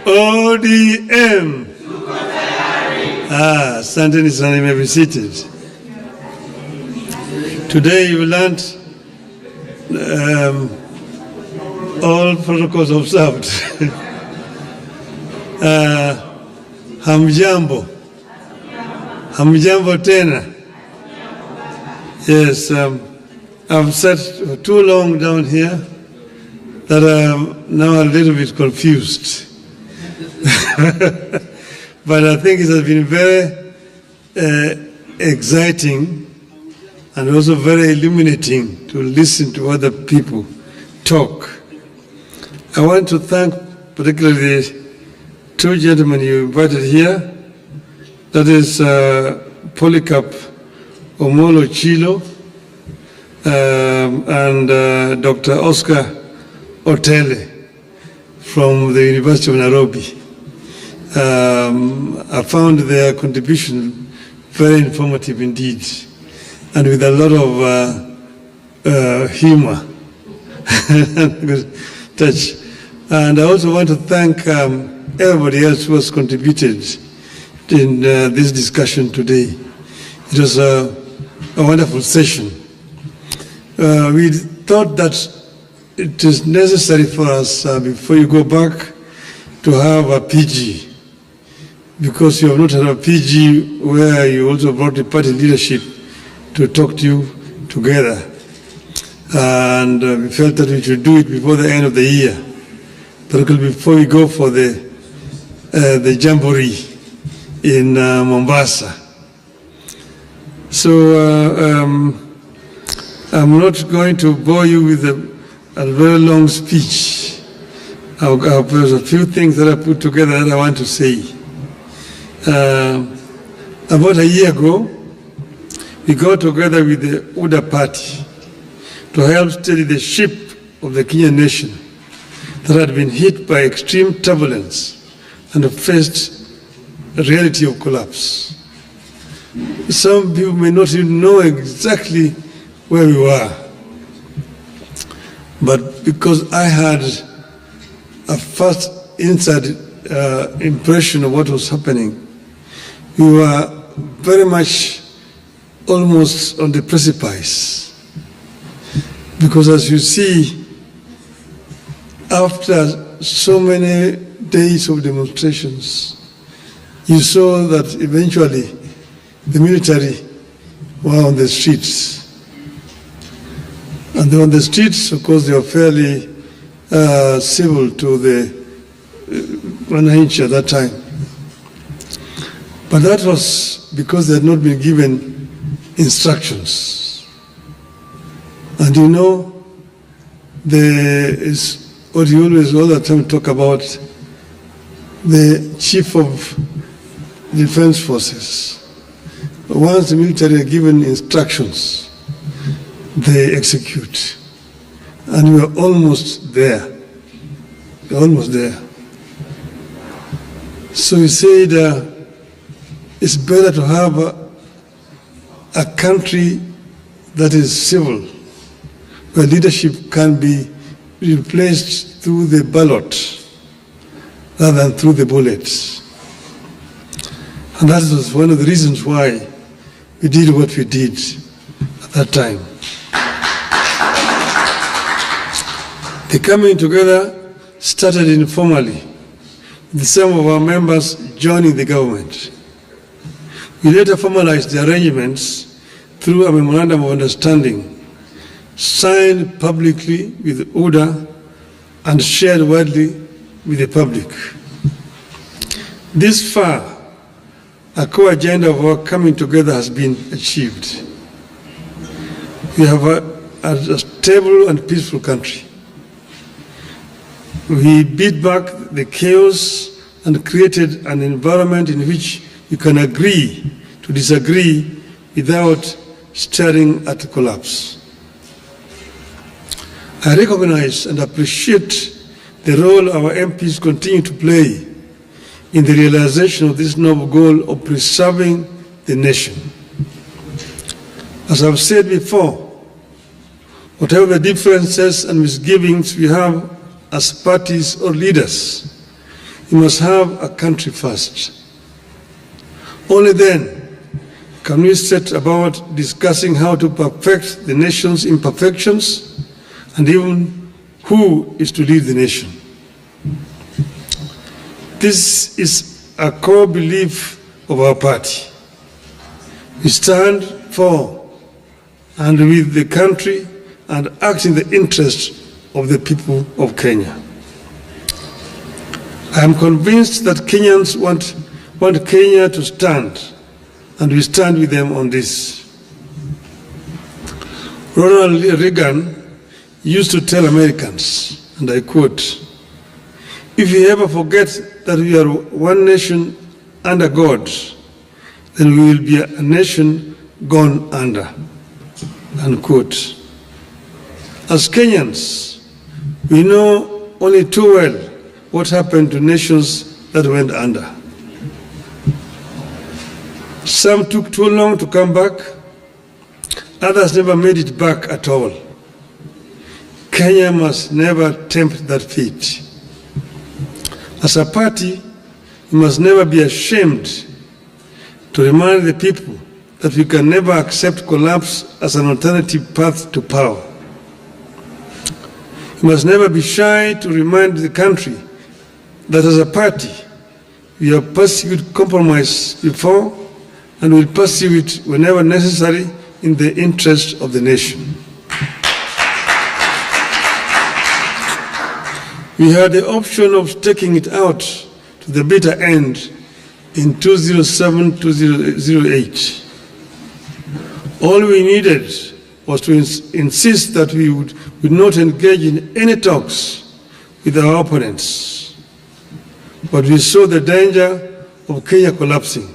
ODM. Asanteni sana, you may be seated. Today you learned all protocols observed. Hamjambo. Hamjambo tena. Yes, I've sat for too long down here that I'm now a little bit confused. But I think it has been very exciting and also very illuminating to listen to other people talk. I want to thank particularly the two gentlemen you invited here, that is Polycarp Omolo Chilo and Dr. Oscar Otele from the University of Nairobi. I found their contribution very informative indeed, and with a lot of humor and touch. And I also want to thank everybody else who has contributed in this discussion today. It was a wonderful session. We thought that it is necessary for us, before you go back, to have a PG, because you have not had a PG where you also brought the party leadership to talk to you together. And we felt that we should do it before the end of the year, particularly before we go for the Jamboree in Mombasa. So I'm not going to bore you with a very long speech. There's a few things that I put together that I want to say. About a year ago, we got together with the UDA party to help steady the ship of the Kenyan nation that had been hit by extreme turbulence and faced a reality of collapse. Some people may not even know exactly where we were, but because I had a first inside impression of what was happening, we were very much almost on the precipice. Because as you see, after so many days of demonstrations, you saw that eventually the military were on the streets. And they were on the streets, of course, they were fairly civil to the Wananchi at that time. But that was because they had not been given instructions. And you know, there is what you always all the time talk about, the chief of defense forces. Once the military are given instructions, they execute. And we are almost there. We're almost there. So we said it's better to have a country that is civil, where leadership can be replaced through the ballot rather than through the bullets. And that was one of the reasons why we did what we did at that time. The coming together started informally, with some of our members joining the government. We later formalized the arrangements through a memorandum of understanding, signed publicly with UDA and shared widely with the public. This far, a core agenda of our coming together has been achieved. We have a stable and peaceful country. We beat back the chaos and created an environment in which you can agree to disagree without staring at collapse. I recognize and appreciate the role our MPs continue to play in the realization of this noble goal of preserving the nation. As I've said before, whatever the differences and misgivings we have as parties or leaders, we must have a country first. Only then can we set about discussing how to perfect the nation's imperfections and even who is to lead the nation. This is a core belief of our party. We stand for and with the country and act in the interest of the people of Kenya. I am convinced that Kenyans want Kenya to stand, and we stand with them on this. Ronald Reagan used to tell Americans, and I quote, "If you ever forget that we are one nation under God, then we will be a nation gone under," unquote. As Kenyans, we know only too well what happened to nations that went under. Some took too long to come back, others never made it back at all. Kenya must never tempt that fate. As a party, we must never be ashamed to remind the people that we can never accept collapse as an alternative path to power. We must never be shy to remind the country that as a party, we have pursued compromise before and will pursue it whenever necessary in the interest of the nation. We had the option of taking it out to the bitter end in 2007-2008. All we needed was to insist that we would not engage in any talks with our opponents. But we saw the danger of Kenya collapsing,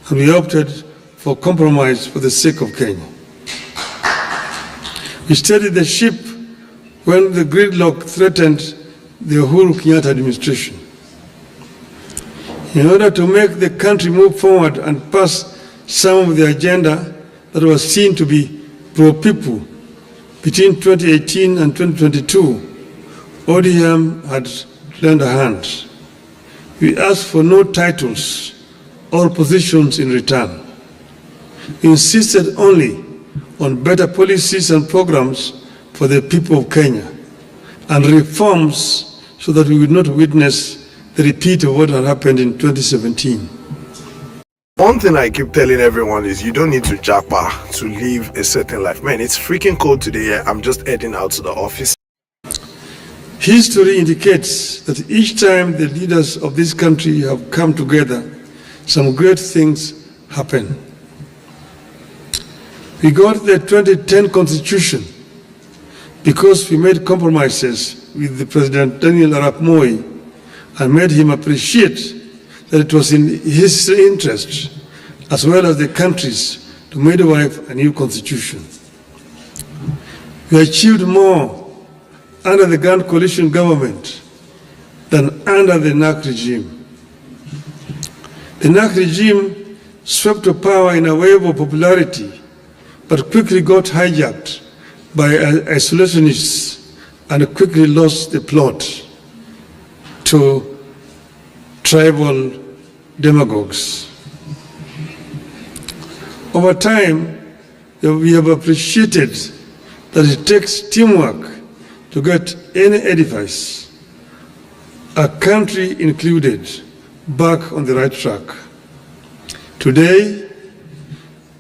and we opted for compromise for the sake of Kenya. We steadied the ship when the gridlock threatened the Uhuru Kenyatta administration. In order to make the country move forward and pass some of the agenda that was seen to be pro-people between 2018 and 2022, ODM had lent a hand. We asked for no titles or positions in return. We insisted only on better policies and programs for the people of Kenya and reforms so that we would not witness the repeat of what had happened in 2017. One thing I keep telling everyone is you don't need to japa to live a certain life. Man, it's freaking cold today. I'm just heading out to the office. History indicates that each time the leaders of this country have come together, some great things happen. We got the 2010 Constitution because we made compromises with the President Daniel Arap Moi and made him appreciate that it was in his interest, as well as the country's, to midwife a new constitution. We achieved more under the Grand Coalition government than under the NAC regime. The NAC regime swept to power in a wave of popularity, but quickly got hijacked by isolationists and quickly lost the plot to tribal demagogues. Over time, we have appreciated that it takes teamwork to get any edifice, a country included, back on the right track. Today,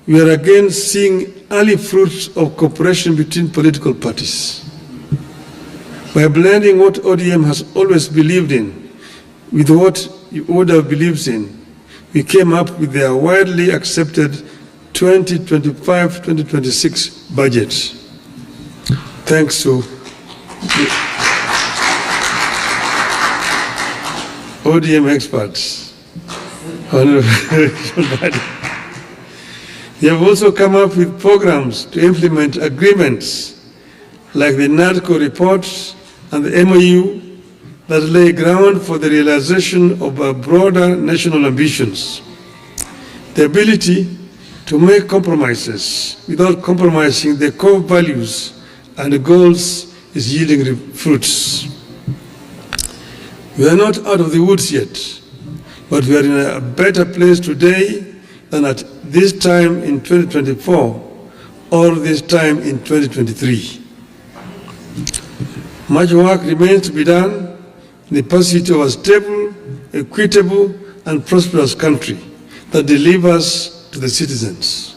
we are again seeing early fruits of cooperation between political parties. By blending what ODM has always believed in with what UODA believes in, we came up with their widely accepted 2025-2026 budget. Thanks to ODM experts. They have also come up with programs to implement agreements like the NADCO report and the MOU that lay ground for the realization of our broader national ambitions. The ability to make compromises without compromising the core values and the goals is yielding fruits. We are not out of the woods yet, but we are in a better place today than at this time in 2024 or this time in 2023. Much work remains to be done in the pursuit of a stable, equitable, and prosperous country that delivers to the citizens.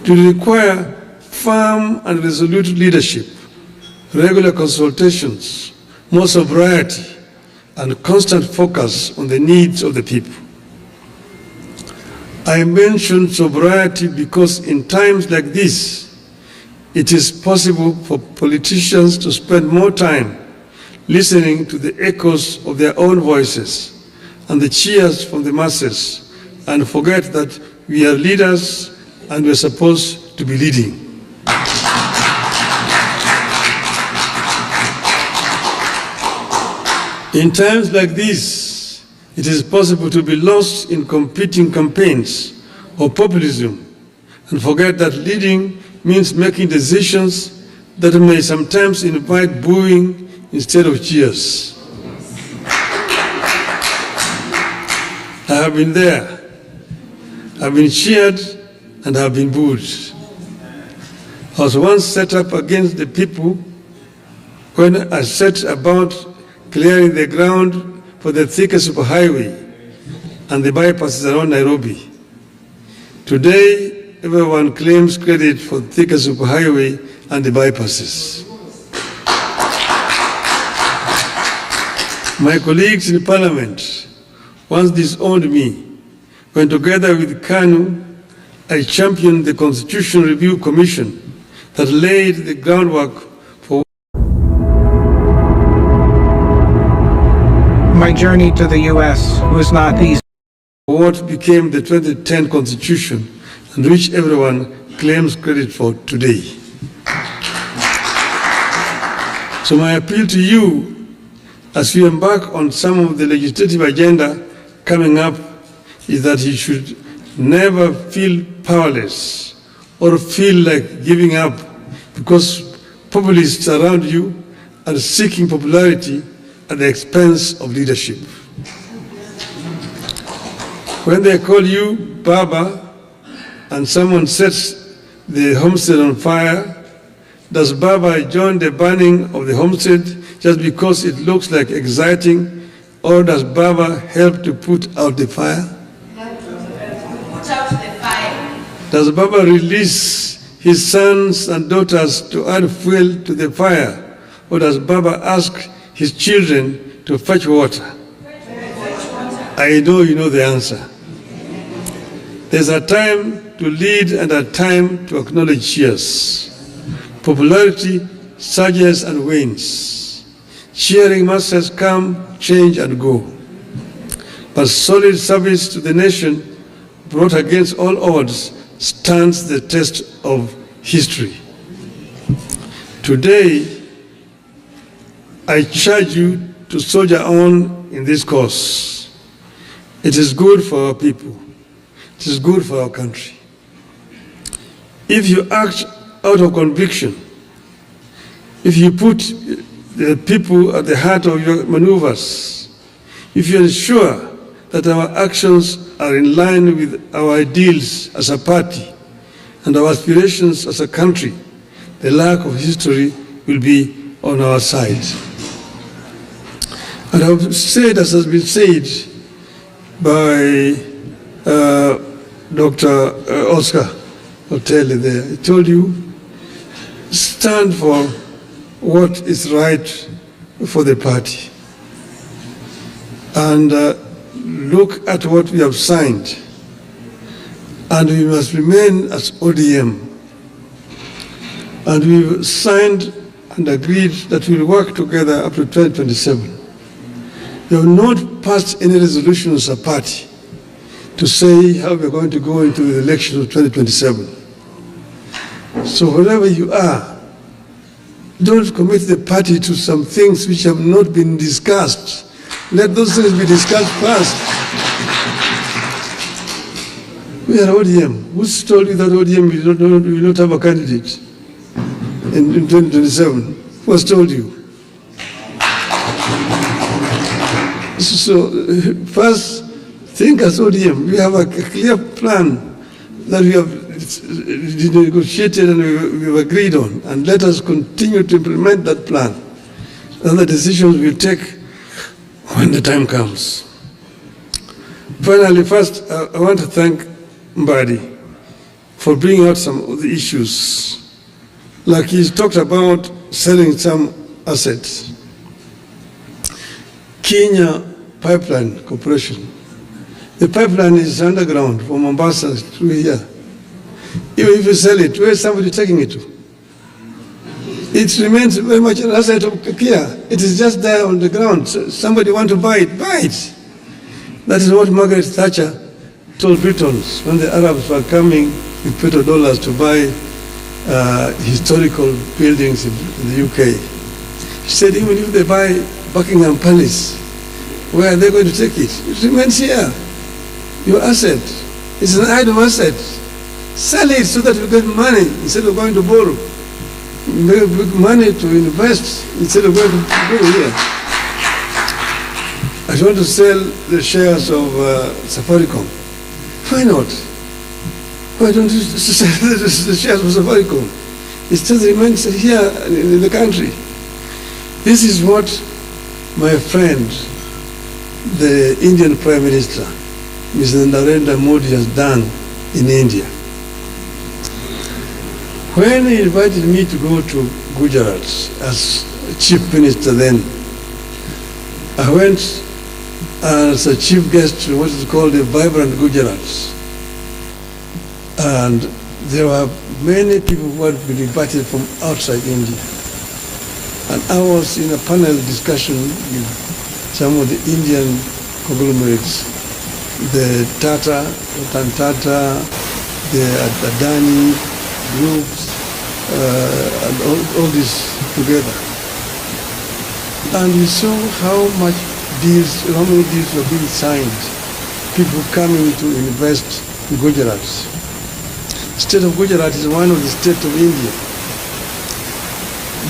It will require firm and resolute leadership, regular consultations, more sobriety, and constant focus on the needs of the people. I mention sobriety because in times like this, it is possible for politicians to spend more time listening to the echoes of their own voices and the cheers from the masses, and forget that we are leaders and we are supposed to be leading. In times like this, it is possible to be lost in competing campaigns or populism and forget that leading means making decisions that may sometimes invite booing instead of cheers. I have been there. I've been cheered and I've been booed. I was once set up against the people when I set about clearing the ground for the Thika superhighway and the bypasses around Nairobi. Today, everyone claims credit for Thika superhighway and the bypasses. My colleagues in Parliament once disowned me when, together with KANU, I championed the Constitution Review Commission that laid the groundwork for my journey to the U.S. was not easy. What became the 2010 Constitution and which everyone claims credit for today. So my appeal to you as you embark on some of the legislative agenda coming up is that you should never feel powerless or feel like giving up because populists around you are seeking popularity at the expense of leadership. When they call you Baba and someone sets the homestead on fire, does Baba join the burning of the homestead just because it looks like exciting, or does Baba help to put out the fire? Put out the fire. Does Baba release his sons and daughters to add fuel to the fire, or does Baba ask his children to fetch water? I know you know the answer. There's a time to lead and a time to acknowledge cheers. Popularity surges and wanes. Cheering masses come, change and go. But solid service to the nation, brought against all odds, stands the test of history. Today, I charge you to soldier on in this cause. It is good for our people. It is good for our country. If you act out of conviction, if you put the people at the heart of your maneuvers, if you ensure that our actions are in line with our ideals as a party and our aspirations as a country, the lack of history will be on our side. And I've said, as has been said by Dr. Oscar Otele there, he told you, stand for what is right for the party. And look at what we have signed. And we must remain as ODM. And we've signed and agreed that we'll work together up to 2027. We have not passed any resolution as a party to say how we're going to go into the election of 2027. So wherever you are, don't commit the party to some things which have not been discussed. Let those things be discussed first. We are ODM. Who's told you that ODM will not have a candidate in 2027? Who has told you? So first, think as ODM, we have a clear plan that we have negotiated and we've agreed on, and let us continue to implement that plan. And the decisions we'll take when the time comes. Finally, first, I want to thank Mbadi for bringing out some of the issues. Like he's talked about selling some assets. Kenya Pipeline Corporation. The pipeline is underground from Mombasa through here. Even if you sell it, where is somebody taking it to? It remains very much an asset of Kenya. It is just there on the ground. So somebody want to buy it, buy it. That is what Margaret Thatcher told Britons when the Arabs were coming with petrodollars to buy historical buildings in the UK. She said, even if they buy Buckingham Palace, where are they going to take it? It remains here. Your asset. It's an idle asset. Sell it so that you get money instead of going to borrow. Make money to invest instead of going to go here. I want to sell the shares of Safaricom. Why not? Why don't you sell the shares of Safaricom? It still remains here in the country. This is what my friend, the Indian Prime Minister, Mr. Narendra Modi, has done in India. When he invited me to go to Gujarat as chief minister then, I went as a chief guest to what is called the Vibrant Gujarat. And there were many people who had been invited from outside India. And I was in a panel discussion with some of the Indian conglomerates, the Tata, Ratan Tata, the Adani groups, and all this together. And we saw how many deals were being signed, people coming to invest in Gujarat. The state of Gujarat is one of the states of India.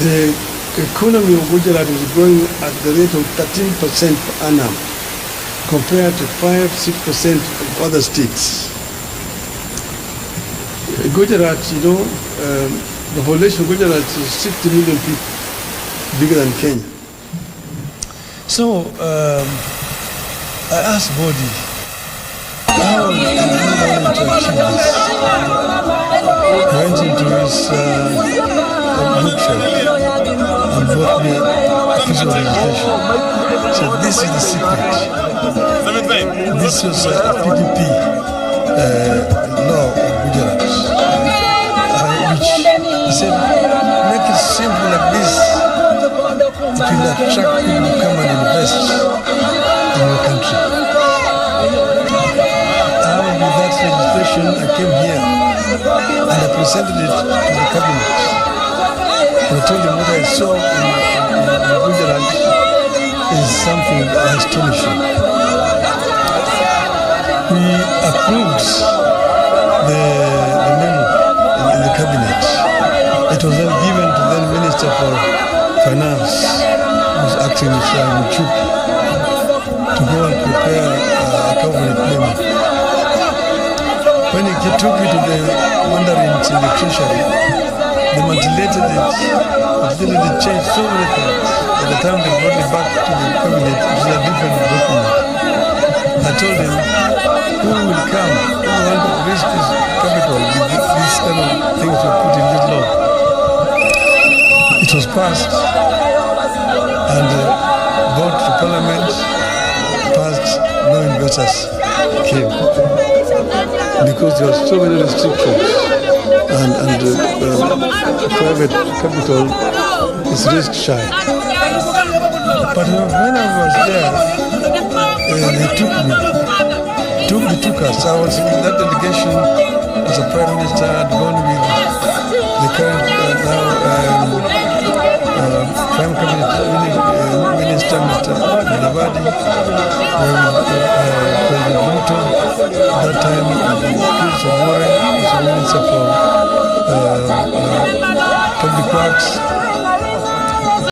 The economy of Gujarat is growing at the rate of 13% per annum, compared to 5-6% of other states. Gujarat, the population of Gujarat is 60 million people, bigger than Kenya. So I asked Modi, how are you going to achieve this? I went into his bookshop and bought me a official organization. So this is the secret. This was a PPP law of Gujarat, which he said, make it simple like this. It will attract people to come and invest in your country. Out with that legislation, I came here and I presented it to the cabinet. And I told them what I saw in Gujarat is something astonishing. We approved the memo in the cabinet. It was then given to the Minister for Finance, who was acting with Chuk, to go and prepare a cabinet memo. When he took it to the mandarins in the treasury, they manipulated it, changed so many things. By the time they brought it back to the cabinet, it was a different document. I told them, who will come, who want to risk his capital with these kind of things we put in this law? It was passed and brought to Parliament, passed, no investors came. Because there were so many restrictions and private capital is risk shy. But when I was there, they took us. I was in that delegation as a Prime Minister. I had gone with the current Prime Cabinet Minister, Mr. Navadi, President Ruto, at that time, Prince of Warren, was the Minister for Public Works,